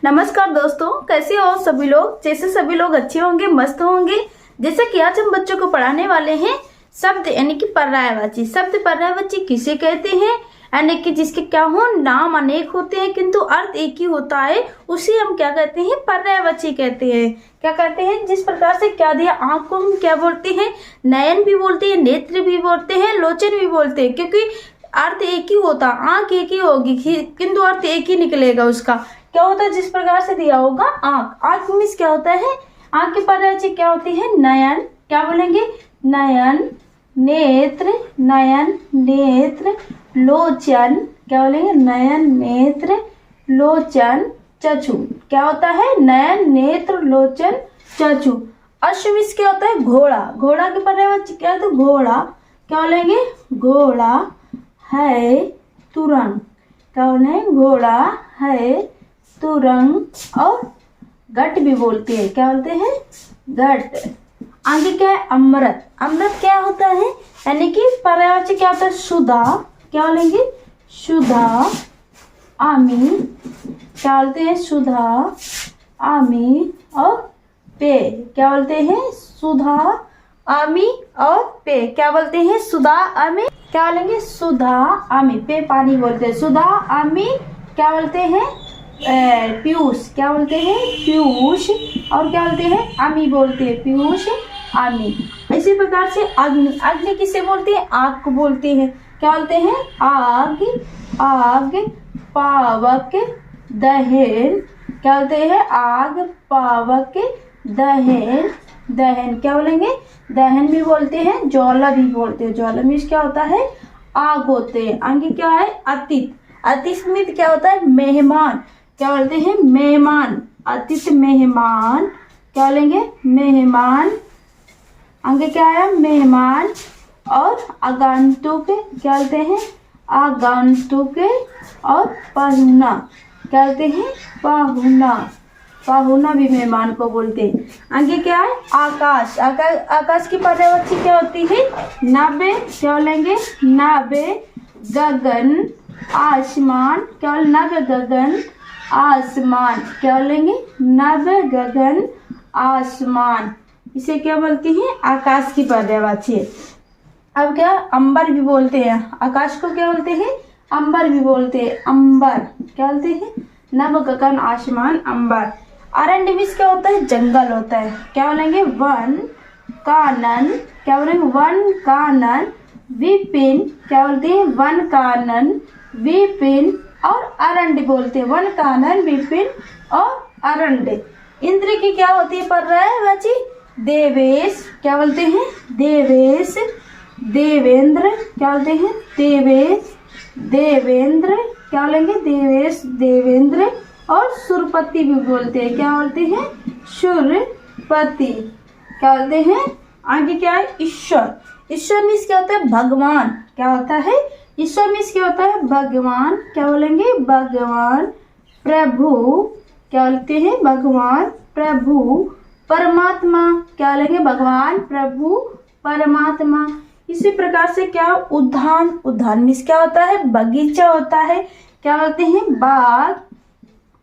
नमस्कार दोस्तों, कैसे हो सभी लोग। जैसे सभी लोग अच्छे होंगे, मस्त होंगे। जैसे कि आज हम बच्चों को पढ़ाने वाले हैं शब्द यानी कि पर्यायवाची। शब्द पर्यायवाची किसे कहते हैं, यानी कि जिसके क्या हो नाम अनेक होते हैं किंतु अर्थ एक ही होता है, उसे हम क्या कहते हैं, पर्यायवाची कहते हैं। क्या कहते हैं, जिस प्रकार से क्या दिया, आंख को हम क्या बोलते हैं, नयन भी बोलते हैं, नेत्र भी बोलते हैं, लोचन भी बोलते हैं, क्योंकि अर्थ एक ही होता, आंख एक ही होगी किंतु अर्थ एक ही निकलेगा। उसका क्या होता है, जिस प्रकार से दिया होगा आंख। आंख मीन्स क्या होता है, आंख की पर्यायवाची क्या होती है, नयन। क्या बोलेंगे, नयन, नेत्र, नयन, नेत्र, लोचन। क्या बोलेंगे, नयन, नेत्र, लोचन, चक्षु। क्या होता है, नयन, नेत्र, लोचन, चक्षु। अश्व मीन्स क्या होता है, घोड़ा। घोड़ा की पर्यायवाची क्या है, तो घोड़ा। क्या बोलेंगे, घोड़ा है तुरंग। क्या बोले, घोड़ा है तुरंग। और घट भी बोलते हैं, क्या बोलते हैं, घट। आगे क्या है, अमृत। अमृत क्या होता है, यानी कि पर्यायवाची क्या होता है, सुधा। क्या बोलेंगे, सुधा, आमी। क्या बोलते हैं, सुधा, आमी और पे। क्या बोलते हैं, सुधा, आमी और पे। क्या बोलते हैं, सुधा, आमी। क्या बोलेंगे, सुधा, आमी। पे पानी बोलते हैं, सुधा, आमी। क्या बोलते हैं, पीयूष। क्या बोलते हैं, पीयूष। और क्या बोलते हैं, आमी बोलते हैं, पीयूष, आमी। इसी प्रकार से अग्नि। अग्नि किसे बोलते हैं, आग को बोलते हैं। क्या बोलते हैं, आग, आग, पावक, दहन। क्या बोलते हैं, आग, पावक, दहन, दहन। क्या बोलेंगे, दहन भी बोलते हैं, ज्वाला भी बोलते हैं। ज्वाला मीन्स क्या होता है, आग होते हैं। आगे क्या है, अतिथि। अतिथि में क्या होता है, मेहमान। क्या बोलते हैं, मेहमान, अतिथि, मेहमान। क्या बोलेंगे, मेहमान। आगे क्या है, मेहमान और आगंतुक। क्या बोलते हैं, आगंतुक और पाहुना। क्या बोलते हैं, पाहुना। पाहुना भी मेहमान को बोलते हैं। आगे क्या है, आकाश। आकाश की पर्यायवाची क्या होती है, नाभे। क्या बोलेंगे, नाभे, गगन, आसमान। क्या बोले, नभ, गगन, आसमान। क्या बोलेंगे, नभ, गगन, आसमान। इसे क्या बोलती हैं, आकाश की पर्यायवाची। अब क्या, अंबर भी बोलते हैं। आकाश को क्या बोलते हैं, अंबर भी बोलते हैं, अंबर। क्या बोलते हैं, नभ, गगन, आसमान, अंबर। अरण्य मीन्स क्या होता है, जंगल होता है। क्या बोलेंगे, वन, कानन। क्या बोलेंगे, वन, कानन, विपिन। क्या बोलते हैं, वन, कानन, विपिन और अरण्य बोलते हैं। वन, कानन, विपिन और अरण्य। इंद्र की क्या होती है पर्यायवाची, देवेश। क्या बोलते हैं, देवेश, देवेंद्र। क्या बोलते हैं, देवेश, देवेंद्र। क्या बोलेंगे, देवेश, देवेंद्र और सुरपति भी बोलते हैं। क्या बोलते हैं, सुरपति। क्या बोलते हैं, आगे क्या है, ईश्वर। ईश्वर मीन्स क्या होता है, भगवान। क्या होता है, ईश्वर मीन्स क्या होता है, भगवान। क्या बोलेंगे, भगवान, प्रभु। क्या बोलते हैं, भगवान, प्रभु, परमात्मा। क्या बोलेंगे, भगवान, प्रभु, परमात्मा। इसी प्रकार से क्या, उद्यान। उद्यान मीन्स क्या होता है, बगीचा होता है। क्या बोलते हैं, बाग।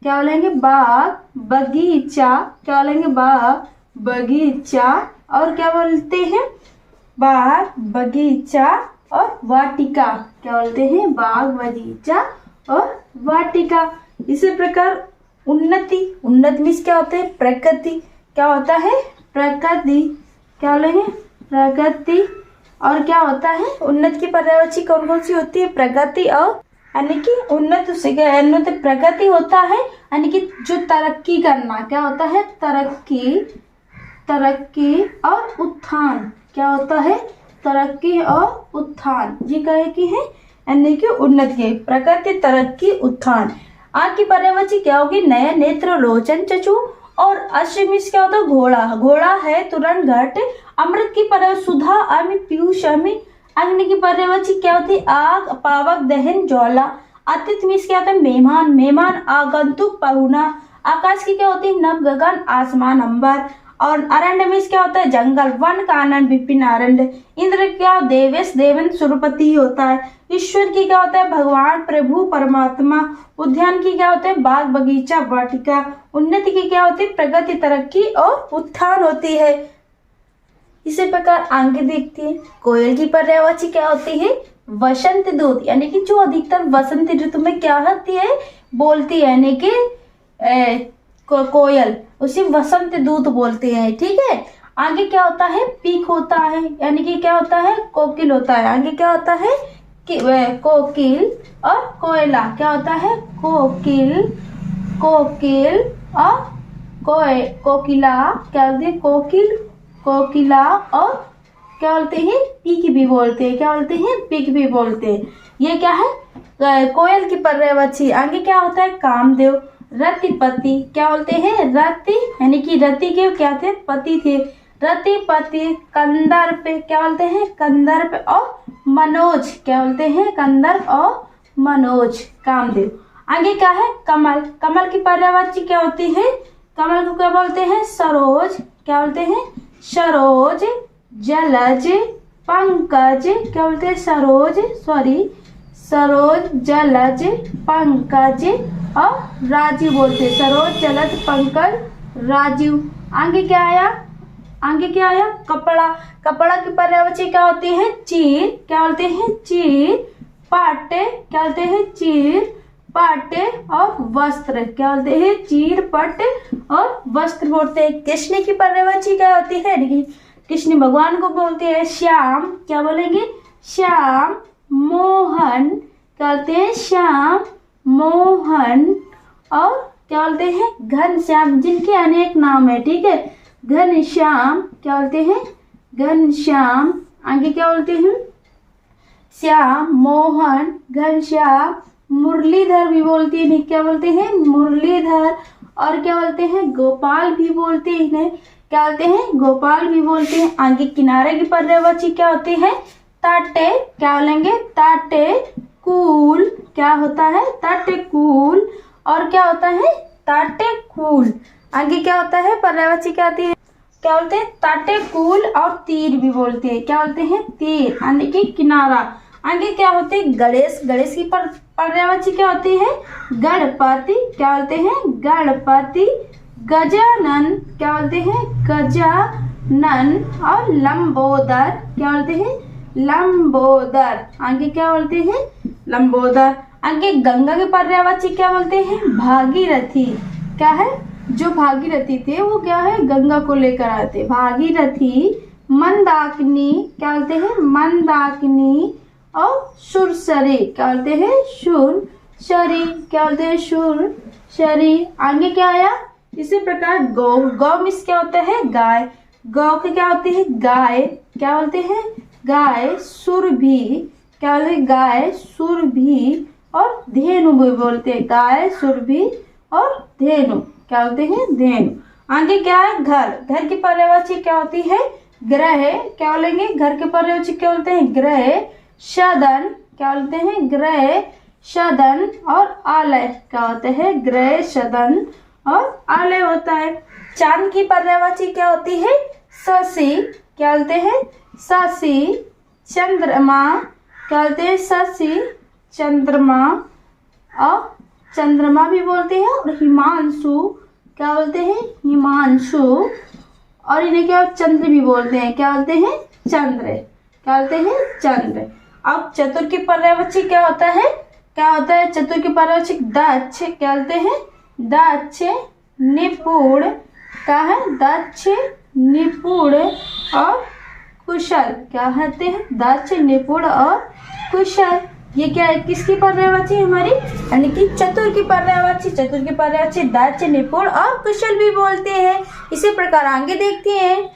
क्या बोलेंगे, बाग, बगीचा। क्या बोलेंगे, बाग, बगीचा। और क्या बोलते हैं, बाग, बगीचा और वाटिका। क्या बोलते हैं, बाग, बगीचा और वाटिका। इसी प्रकार उन्नति। उन्नति मीन्स क्या होता है, प्रकृति। क्या होता है, प्रकृति। क्या बोलेंगे, प्रकृति। और क्या होता है, उन्नति की पर्यायवाची कौन कौन सी होती है, प्रगति और, यानी कि उन्नत से उन्नत प्रगति होता है, यानी कि जो तरक्की करना। क्या होता है, तरक्की, तरक्की और उत्थान। क्या होता है, तरक्की और उत्थान। ये कहे की है, यानी कि उन्नति की, प्रगति, तरक्की, उत्थान। आंख की पर्यायवाची क्या होगी, नयन, नेत्र, लोचन, चक्षु। और अश्व मीन्स क्या होता है, घोड़ा। घोड़ा है तुरंत, घट। अमृत की पर्यायवाची सुधा, आमी, पीयूष, आमी। अग्नि की पर्यायवाची क्या होती है, आग, पावक, दहन, ज्वाला। अतिथि मीन्स क्या होता है, मेहमान। मेहमान, आगंतुक, पाहुना। आकाश की क्या होती है, नभ, गगन, आसमान, अंबर। और अरण्य में क्या होता है, जंगल। वन कानन विपिन अरण्य। इंद्र क्या, देवेश देवेन सुरपति होता है। ईश्वर की क्या होता है, भगवान प्रभु परमात्मा। उद्यान की क्या होता है, बाग बगीचा वाटिका। उन्नति की क्या होती है, प्रगति तरक्की और उत्थान होती है। इसी प्रकार आगे देखते हैं, कोयल की पर्यायवाची क्या होती है, वसंत दूत, यानी कि जो अधिकतर वसंत ऋतु में क्या होती है, बोलती है, यानी कि कोयल, उसी वसंत दूत बोलते हैं। ठीक है। आगे क्या होता है, पीक होता है, यानी कि क्या होता है, कोकिल होता है। आगे क्या होता है, कोकिल और कोयला। क्या होता है, कोकिल, कोकिल और कोकिला। क्या बोलते हैं, कोकिल, कोकिला और क्या बोलते हैं, पीक भी बोलते हैं। क्या बोलते हैं, पीक भी बोलते हैं। ये क्या है, कोयल की पर्यायवाची। आगे क्या होता है, कामदेव, रतिपति। क्या बोलते हैं, रति, यानी कि रति के क्या थे, पति थे। रतिपति, कंदर्प। क्या बोलते हैं, कंदर्प और मनोज। क्या बोलते हैं, कंदर्प और मनोज, कामदेव। आगे क्या है, कमल। कमल की पर्यायवाची क्या होती है, कमल को क्या बोलते हैं, सरोज। क्या बोलते हैं, सरोज, जलज, पंकज। क्या बोलते हैं, सरोज, सरोज, जलज, पंकज और राजीव बोलते हैं। सरोज, जलज, पंकज, राजीव। आगे क्या आया, आगे क्या आया, कपड़ा। कपड़ा की पर्यायवाची क्या होती है, चीर। क्या बोलते हैं, चीर, पाटे। क्या बोलते हैं, चीर, पाटे और वस्त्र। क्या बोलते हैं, चीर, पट और वस्त्र बोलते हैं। कृष्ण की पर्यायवाची क्या होती है, कृष्ण भगवान को बोलते हैं श्याम। क्या बोलेंगे, श्याम, मोहन। क्या बोलते हैं, श्याम, मोहन और क्या बोलते हैं, घनश्याम, जिनके अनेक नाम है। ठीक है, घनश्याम। क्या बोलते हैं, घनश्याम। आगे क्या बोलते हैं, श्याम, मोहन, घनश्याम, मुरलीधर भी बोलते हैं। क्या बोलते हैं, मुरलीधर। और क्या बोलते हैं, गोपाल भी बोलते हैं इन्हें। क्या बोलते हैं, गोपाल भी बोलते हैं। आगे किनारे की पर्यायवाची क्या होती है, तटे। क्या बोलेंगे, तटे, कूल। क्या होता है, तटे, कूल। और क्या होता है, तटे, कूल। आगे क्या होता है, पर्यायवाची क्या आती है, क्या बोलते हैं, तटे, कूल और तीर भी बोलते हैं। क्या बोलते हैं, तीर, यानी कि किनारा। आगे क्या होते हैं, गणेश। गणेश की पर्यायवाची क्या होती है, गणपति। क्या बोलते हैं, गणपति, गजानन। क्या बोलते हैं, गजानन और लंबोदर। क्या बोलते हैं, लंबोदर। आगे क्या बोलते हैं, लंबोदर। आगे गंगा के पर्यायवाची क्या बोलते हैं, भागीरथी। क्या है, जो भागीरथी थे वो क्या है, गंगा को लेकर आए थे, भागीरथी। मंदाकिनी। क्या बोलते हैं, मंदाकिनी और सुरसरी। क्या बोलते हैं, सुरसरी। क्या बोलते हैं, सुरसरी। आगे क्या आया, इसी प्रकार गौ। गौ मीन्स क्या होता है, गाय। गौ के क्या होती है, गाय। क्या बोलते हैं, गाय। सुरभि। क्या बोलते हैं, गाय, सुरभि और धेनु भी बोलते हैं। गाय, सुरभि और धेनु। क्या बोलते हैं, धेनु। आगे क्या है, घर। घर की पर्यायवाची क्या होती है, ग्रह। क्या बोलेंगे, घर के पर्यायवाची क्या बोलते हैं, ग्रह। सदन। क्या बोलते हैं, ग्रह, सदन और आलय। क्या होते हैं, ग्रह, सदन और आलय होता है। चांद की पर्यायवाची क्या होती है, शशि। क्या बोलते हैं, शशि। चंद्रमा। क्या बोलते हैं, शशि, चंद्रमा और चंद्रमा भी बोलते हैं। और हिमांशु। क्या बोलते हैं, हिमांशु। और इन्हें क्या, चंद्र भी बोलते हैं। क्या बोलते हैं, चंद्र। क्या बोलते हैं, चंद्र। अब चतुर की पर्यायवाची क्या होता है, क्या होता है, चतुर की पर्यायवाची दक्ष। क्या बोलते हैं, दक्ष, निपुण। क्या है, दक्ष, निपुण और कुशल। क्या कहते हैं, दक्ष, निपुण और कुशल। ये क्या है, किसकी पर्यायवाची, हमारी यानी कि चतुर की पर्यायवाची। चतुर की पर्यायवाची दक्ष, निपुण और कुशल भी बोलते हैं। इसी प्रकार आगे देखते हैं,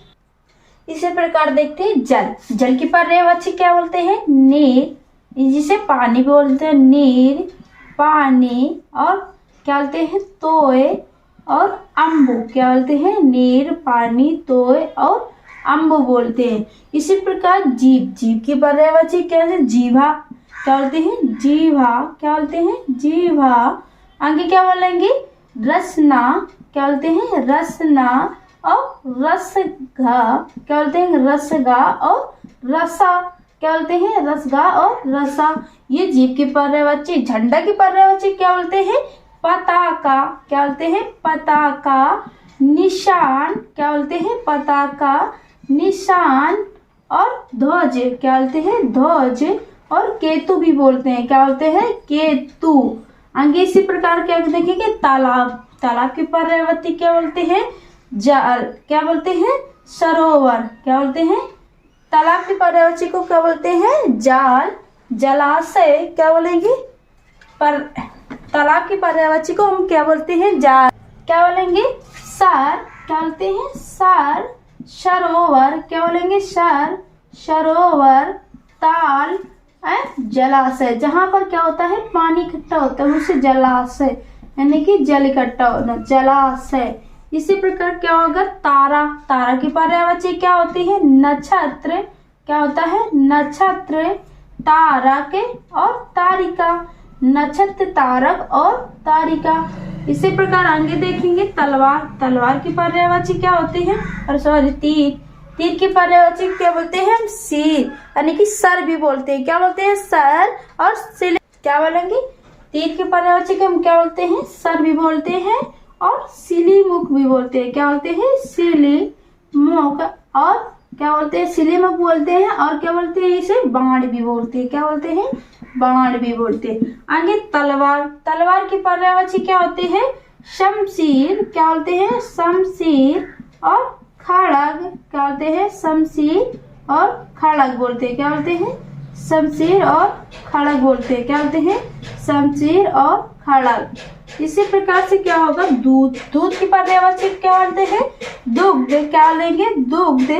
इसी प्रकार देखते हैं जल। जल की पर्यायवाची क्या बोलते हैं, नीर, जिसे पानी बोलते हैं, नीर, पानी। और क्या बोलते हैं, तोय और अम्बु। क्या बोलते हैं, नीर, पानी, तोय और अम्बु बोलते हैं। इसी प्रकार जीभ। जीभ की पर्यायवाची क्या है, जीभा। क्या बोलते हैं, जीभा। क्या बोलते हैं, जीभा। आगे क्या बोलेंगे, रसना। क्या बोलते हैं, रसना और रसगा क्या बोलते हैं, रसगा और रसा क्या बोलते हैं, रसगा और रसा। ये जीभ की पर्यायवाची। झंडा की पर्यायवाची क्या बोलते हैं, पताका क्या बोलते हैं, पताका। निशान क्या बोलते हैं, पताका, निशान। और ध्वज क्या बोलते हैं, ध्वज। और केतु भी बोलते हैं, क्या बोलते हैं, केतु। आगे इसी प्रकार क्या देखेंगे, तालाब। तालाब की पर्यायवाची क्या बोलते हैं, जल क्या बोलते हैं, सरोवर क्या बोलते हैं। तालाब की पर्यायवाची को क्या बोलते हैं, जाल। जलाशय क्या बोलेंगे, पर तालाब की पर्यायवाची को हम क्या बोलते हैं, जाल। क्या बोलेंगे, सर क्या बोलते हैं, सर। सरोवर क्या बोलेंगे, सर, सरोवर। ताल जलाशय, जहां पर क्या होता है, पानी इकट्ठा होता है उसे जलाशय यानी कि जल इकट्ठा होना, जलाशय। इसी प्रकार क्या होगा, तारा। तारा की पर्यायवाची क्या होती है, नक्षत्र क्या होता है, नक्षत्र। तारक और तारिका, नक्षत्र, तारक और तारिका। इसी प्रकार आगे देखेंगे तलवार। तलवार की पर्यायवाची क्या होती है, और सॉरी तीर। तीर की पर्यायवाची क्या बोलते हैं, हम सिर यानी कि सर भी बोलते हैं, क्या बोलते हैं, सर। और सिले क्या बोलेंगे, तीर की पर्यायवाची को हम क्या बोलते हैं, सर भी बोलते हैं और सिली मुख भी बोलते हैं, क्या बोलते हैं, सिली मुख। और क्या बोलते हैं, सिली मुख बोलते हैं। और क्या बोलते हैं, इसे बाण भी बोलते हैं, क्या बोलते हैं, बाण भी बोलते हैं। आगे तलवार। तलवार की पर्यायवाची क्या होती है, शमशीर क्या बोलते हैं, शमशीर। और खड़ग क्या बोलते हैं, शमशीर और खड़ग बोलते हैं, क्या बोलते हैं, शमशीर और खड़ग बोलते हैं, क्या बोलते हैं, शमशीर और खड़ग। इसी प्रकार से क्या होगा, दूध। दूध की पर्यायवाची क्या बोलते हैं, दुग्ध क्या लेंगे, दुग्ध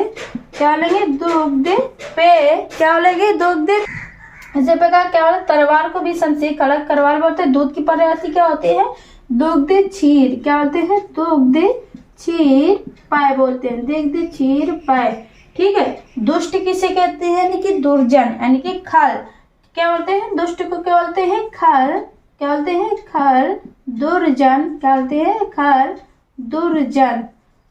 क्या लेंगे, दुग्ध। पे क्या लेंगे, दुग्ध। इसी प्रकार क्या होता है, तलवार को भी शमशीर, खड़ग, करवाल बोलते हैं। दूध की पर्यायवाची क्या होती है, दुग्ध क्षीर क्या बोलते हैं, दुग्ध क्षीर पाय बोलते हैं, दुग्ध क्षीर पाय। ठीक है। दुष्ट किसे कहते हैं, यानी कि दुर्जन यानी कि खल क्या बोलते हैं, दुष्ट को क्या बोलते हैं, खल क्या बोलते हैं, खल। दुर्जन क्या बोलते हैं, खल, दुर्जन।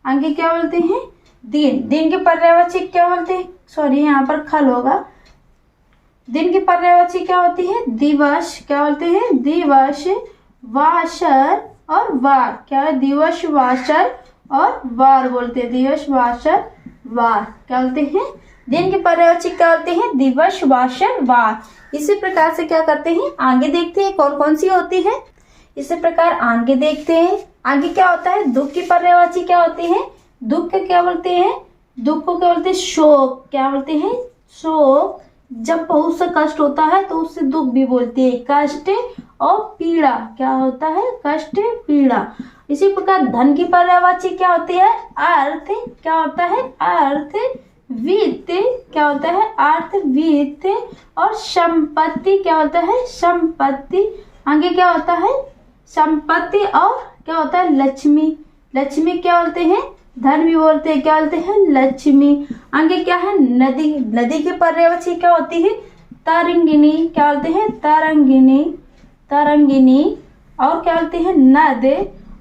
आगे क्या बोलते हैं, दिन। दिन की पर्यायवाची क्या बोलते हैं, सॉरी यहाँ पर खल होगा। दिन की पर्यायवाची क्या होती है, दिवस क्या बोलते हैं, दिवस। वासर और वार क्या है, दिवस, वासर और वार बोलते हैं, दिवस, वासर, वार क्या बोलते हैं। दिन की पर्यायवाची क्या होते हैं, दिवस, वासर, वार। इसी प्रकार से क्या करते हैं, आगे देखते हैं कौन कौन सी होती है। इसी प्रकार आगे देखते हैं, आगे क्या होता है, दुख की पर्यायवाची क्या होती है, दुख क्या बोलते हैं, दुख को क्या बोलते हैं, शोक क्या बोलते हैं, शोक। जब बहुत सा कष्ट होता है तो उससे दुख भी बोलते हैं, कष्ट। और पीड़ा क्या होता है, कष्ट, पीड़ा। इसी प्रकार धन की पर्यायवाची क्या होती है, अर्थ क्या होता है, अर्थ। वित्त क्या होता है, अर्थ, वित्त। और संपत्ति क्या होता है, संपत्ति। आगे क्या होता है, संपत्ति। और क्या होता है, लक्ष्मी। लक्ष्मी क्या बोलते हैं, धन भी बोलते हैं, क्या बोलते हैं, लक्ष्मी। आगे क्या है, नदी। नदी की पर्यायवाची क्या होती है, तरंगिनी क्या बोलते हैं, तरंगिनी, तरंगिनी। और क्या बोलते हैं, नद।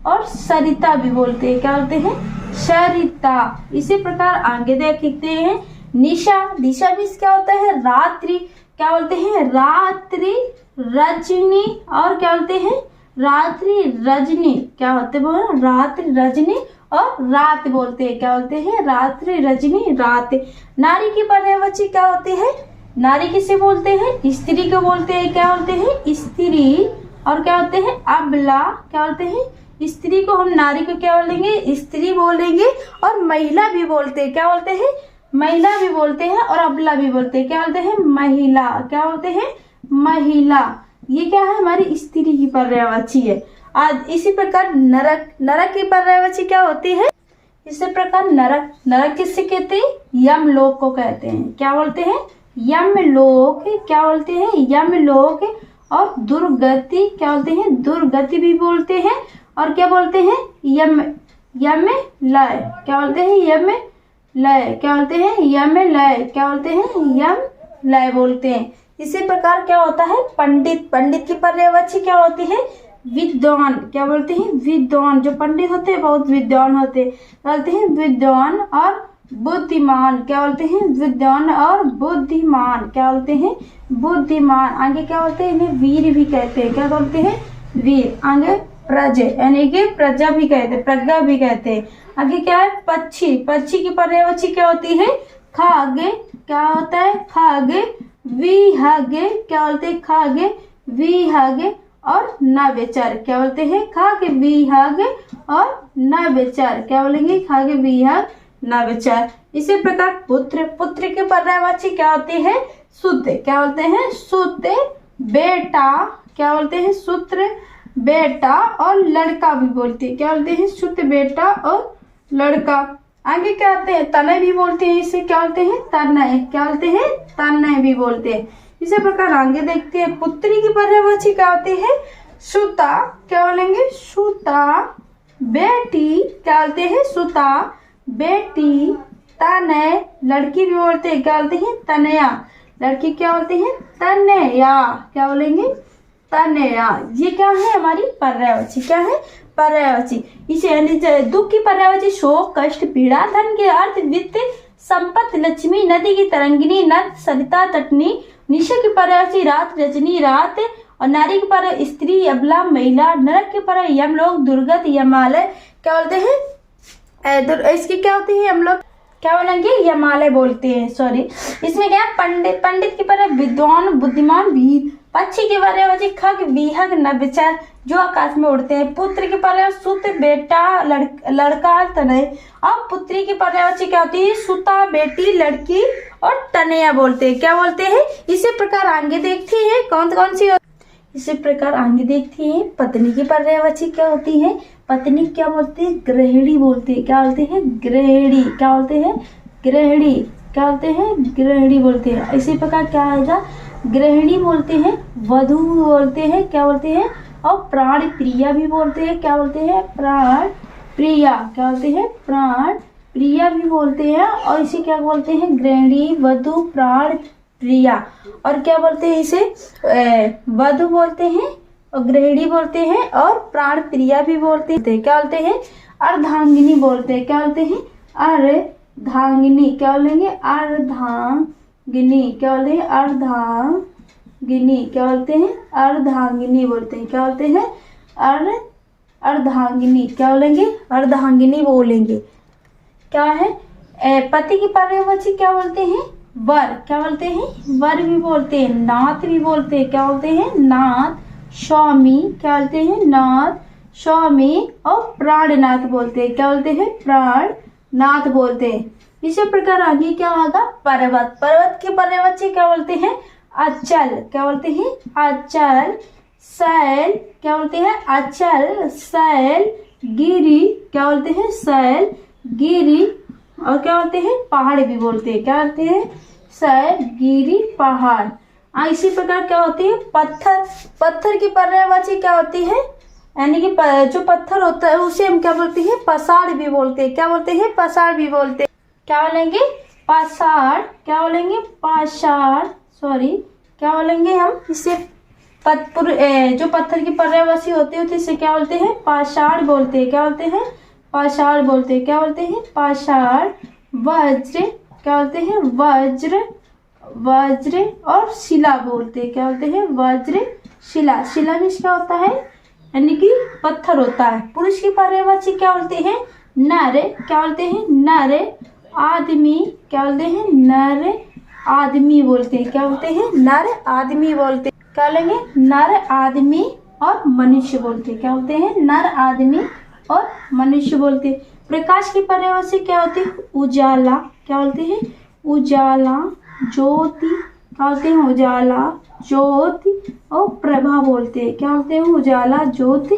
और सरिता भी बोलते हैं, क्या बोलते हैं, सरिता। इसी प्रकार आगे देखते हैं, निशा। निशा भी क्या होता है, रात्रि क्या बोलते हैं, रात्रि, रजनी। और क्या बोलते हैं, रात्रि, रजनी क्या होते हैं, रात्रि, रजनी। और रात बोलते हैं, क्या बोलते हैं, रात्रि, रजनी, रात। नारी की पर्यायवाची क्या होती है, नारी किसे बोलते हैं, स्त्री को बोलते हैं, क्या बोलते हैं, स्त्री। और क्या होते हैं, अबला क्या बोलते हैं, स्त्री को हम नारी को क्या बोलेंगे, स्त्री बोलेंगे। और महिला भी बोलते हैं, क्या बोलते हैं, महिला भी बोलते हैं। और अबला भी बोलते हैं, क्या बोलते हैं, महिला क्या बोलते हैं, महिला। ये क्या है, हमारी स्त्री की पर्यायवाची है। आज इसी प्रकार नरक। नरक की पर्यायवाची क्या होती है, इसी प्रकार नरक। नरक किससे कहते हैं, यमलोक को कहते हैं, क्या बोलते हैं, यमलोक क्या बोलते हैं, यमलोक। और दुर्गति क्या बोलते हैं, दुर्गति भी बोलते हैं। और क्या बोलते हैं, यम, यम लय क्या बोलते हैं, यम लय क्या बोलते हैं, यम लय क्या बोलते हैं, यम लय बोलते हैं। इसी प्रकार क्या होता है, पंडित। पंडित की पर्यायवाची क्या होती है, विद्वान, क्या बोलते हैं? विद्वान। जो पंडित होते हैं बहुत विद्वान होते हैं, बोलते हैं विद्वान। और बुद्धिमान, क्या बोलते हैं? विद्वान और बुद्धिमान, क्या बोलते हैं? बुद्धिमान। आगे क्या बोलते हैं? इन्हें वीर भी कहते हैं, क्या बोलते हैं? वीर। आगे प्रज, यानी कि प्रजा भी कहते हैं, प्रज्ञा भी कहते हैं। आगे क्या है? पक्षी। पक्षी की पर्यायवाची क्या होती है? खाग, क्या होता है? खाग। विहग, क्या बोलते हैं? खाग विहग। और नभोचर, क्या बोलते हैं? खाग विहग और नभोचर, क्या बोलेंगे? खाग विहग नभोचर। इसी प्रकार पुत्र, पुत्र की पर्यायवाची क्या होती है? शुद्ध, क्या बोलते हैं? शुद्ध। बेटा, क्या बोलते हैं? शुद्ध बेटा। और लड़का भी बोलते हैं, क्या बोलते हैं? शुद्ध बेटा और लड़का। आगे क्या आते हैं? तनय भी बोलते हैं, इसे क्या बोलते हैं? तनय, क्या बोलते हैं? तनय भी बोलते हैं। इसी प्रकार आगे देखते हैं पुत्री की पर्यायवाची क्या होती है? सुता, क्या बोलेंगे? सुता। बेटी, क्या बोलते हैं? सुता बेटी। तनय, लड़की भी बोलते हैं, क्या बोलते हैं? तनया। लड़की क्या बोलते हैं? तनया, क्या बोलेंगे? तनया। ये क्या है? हमारी पर्यायवाची। क्या है? पर्यायवाची। इसे यानी दुख की पर्यायवाची शोक, कष्ट, पीड़ा। धन के अर्थ वित्त, संपत्ति, लक्ष्मी। नदी की तरंगिनी, नद, सरिता, तटनी। निशा की पर्यायवाची रात, रजनी, रात। और नारी की पर्याय स्त्री, अबला, महिला। नरक की पर्याय यमलोक, दुर्गत, यमालय, क्या बोलते हैं? इसकी क्या होती है? हम लोग क्या बोलेंगे? यमालय बोलते हैं, सॉरी। इसमें क्या है? पंडित, पंडित की पर्याय विद्वान, बुद्धिमान, वीर। पक्षी की पर्यायवाची खग, विहग, नभोचर, जो आकाश में उड़ते हैं। पुत्र की पर्याय सुत, बेटा, लड़का, तनय। और पुत्री की पर्यायवाची क्या होती है? सुता, बेटी, लड़की और तनया बोलते हैं, क्या बोलते हैं? इसी प्रकार आगे देखते हैं कौन कौन सी। इसी प्रकार आगे देखते हैं पत्नी की पर्यायवाची क्या होती है? पत्नी क्या बोलते हैं? गृहिणी बोलते हैं, क्या बोलते हैं? गृहिणी, क्या बोलते हैं? गृहिणी, क्या बोलते हैं? गृहिणी बोलते हैं। इसी प्रकार क्या आएगा? गृहिणी बोलते हैं, वधू बोलते हैं, क्या बोलते हैं? और प्राण प्रिया भी बोलते हैं, क्या बोलते हैं? प्राण प्रिया, क्या बोलते हैं? प्राण प्रिया भी बोलते हैं। और इसे क्या बोलते हैं? गृहिणी, वधू, प्राण प्रिया। और क्या बोलते हैं इसे? वधू बोलते हैं और गृहिणी बोलते हैं और प्राण प्रिया भी बोलते हैं, क्या बोलते हैं? अर्धांगिनी बोलते हैं, क्या बोलते हैं? अर्धांगिनी, क्या बोलेंगे? अर्धांगिनी, क्या बोलते हैं? अर्धांगिनी, क्या बोलते हैं? अर्धांगिनी बोलते हैं, क्या बोलते हैं? अर्धांगिनी, क्या बोलेंगे? अर्धांगिनी बोलेंगे। क्या है? पति की पर्यायवाची क्या बोलते हैं? वर, क्या बोलते हैं? वर भी बोलते हैं, नाथ भी बोलते हैं, क्या बोलते हैं? नाथ। स्वामी, क्या बोलते हैं? नाथ, स्वामी। और प्राणनाथ बोलते हैं, क्या बोलते हैं? प्राणनाथ बोलते हैं। इसी प्रकार आगे क्या होगा? पर्वत, पर्वत की पर्यायवाची क्या बोलते हैं? अचल, क्या बोलते हैं? अचल। शैल, क्या बोलते हैं? अचल, शैल। गिरी, क्या बोलते हैं? शैल, गिरी। और क्या बोलते हैं? पहाड़ भी बोलते हैं, क्या बोलते हैं? शैल, गिरी, पहाड़। इसी प्रकार क्या होती है? पत्थर, पत्थर की पर्यायवाची क्या होती है? यानी कि जो पत्थर होता है उसे हम क्या बोलते हैं? पसाड़ भी बोलते हैं, क्या बोलते हैं? पसाड़ भी बोलते हैं। क्या बोलेंगे? पसाड़, क्या बोलेंगे? पसाड़, सॉरी, क्या बोलेंगे हम इसे? जो पत्थर की पर्यायवाची होती है इसे क्या बोलते हैं? पाषाण बोलते हैं, क्या बोलते हैं? पाषाण बोलते हैं, क्या बोलते हैं? पाषाण। वज्र, क्या बोलते हैं? वज्र, वज्र। और शिला बोलते हैं, क्या बोलते हैं? वज्र, शिला। शिला में क्या होता है? यानी कि पत्थर होता है। पुरुष की पर्यायवाची क्या बोलते हैं? नर, क्या बोलते हैं? नर। आदमी, क्या बोलते हैं? नर आदमी बोलते हैं, क्या बोलते हैं? नर आदमी बोलते हैं। क्या लेंगे? नर आदमी और मनुष्य बोलते हैं, क्या बोलते हैं? नर आदमी और मनुष्य बोलते हैं। प्रकाश की पर्यायवाची क्या होती है? उजाला, क्या बोलते हैं? उजाला। ज्योति, क्या बोलते हैं? उजाला, ज्योति। और प्रभा बोलते हैं, क्या बोलते हैं? उजाला, ज्योति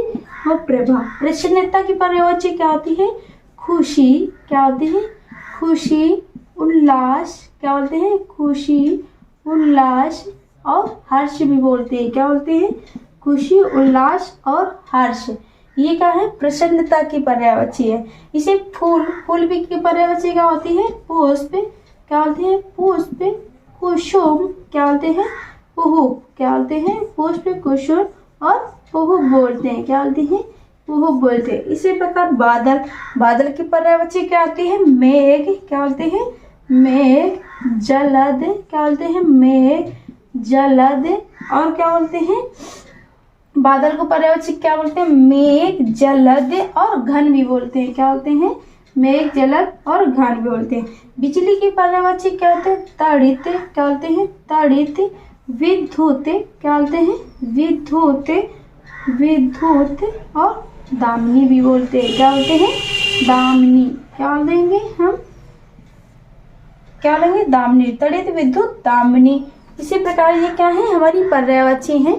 और प्रभा। प्रसन्नता की पर्यायवाची क्या होती है? खुशी, क्या होती है? खुशी। उल्लास, क्या बोलते हैं? खुशी, उल्लास। और हर्ष भी बोलते हैं, क्या बोलते हैं? खुशी, उल्लास और हर्ष। ये क्या है? प्रसन्नता की पर्यायवाची है। इसे फूल, फूल भी की पर्यायवाची क्या होती है? पुष्प, क्या बोलते हैं? पुष्प। कुसुम, क्या बोलते हैं? कुहू, क्या बोलते हैं? पुष्प, कुसुम और पुह बोलते हैं। क्या बोलते हैं? पुह बोलते हैं। इसी प्रकार बादल, बादल की पर्यायवाची क्या होती है? मेघ। क्या बोलते हैं? मेघ। जलद, क्या बोलते हैं? मेघ जलद। और क्या बोलते हैं? बादल को पर्यायवाची क्या बोलते हैं? मेघ जलद और घन भी बोलते हैं। क्या बोलते हैं? मेघ जलद और घन भी बोलते हैं। बिजली की पर्यायवाची क्या होते हैं? तड़ित। क्या बोलते हैं? तड़ित। विद्युत। क्या बोलते हैं? विद्युत। विद्युत और दामिनी भी बोलते हैं। क्या बोलते हैं? दामिनी। क्या बोल देंगे हम? क्या लेंगे? दामिनी। तड़ित, विद्युत, दामिनी। इसी प्रकार ये क्या है? हमारी पर्यायवाची हैं।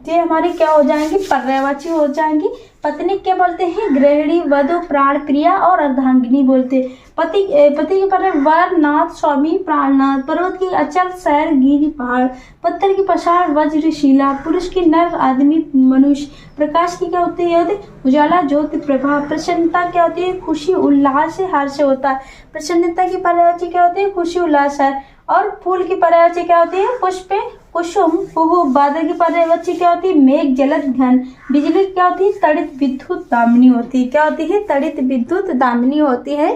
ये हमारी क्या हो जाएंगी? पर्यायवाची हो जाएंगी। पत्नी क्या बोलते हैं? गृहिणी, वधु, प्राण प्रिया और अर्धांगिनी बोलते हैं। पति के पर्याय वर, नाथ, स्वामी, प्राणनाथ। पर्वत की अचल, शहर, गिरी, पहाड़। पत्थर की पछाड़, वज्र, शिला। पुरुष की नर, आदमी, मनुष्य। प्रकाश की क्या होती है? उजाला, ज्योति, प्रभा। प्रसन्नता क्या होती है? खुशी, उल्लास, हर्ष होता है। प्रसन्नता की पर्यायवाची क्या होती है? खुशी, उल्लास, हर्ष। और फूल की पर्यायवाची क्या होती है? पुष्प, कुसुम, पुह। बादल की पर्यायवाची क्या होती है? मेघ जलद घन। बिजली क्या होती है? तड़ित, विद्युत, दामिनी होती है। क्या होती है? तड़ित, विद्युत, दामिनी होती है।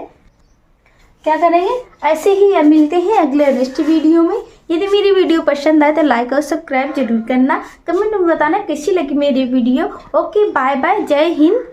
क्या करेंगे? ऐसे ही अब मिलते हैं अगले नेक्स्ट वीडियो में। यदि मेरी वीडियो पसंद आए तो लाइक और सब्सक्राइब जरूर करना। कमेंट में बताना कैसी लगी मेरी वीडियो। ओके, बाय बाय, जय हिंद।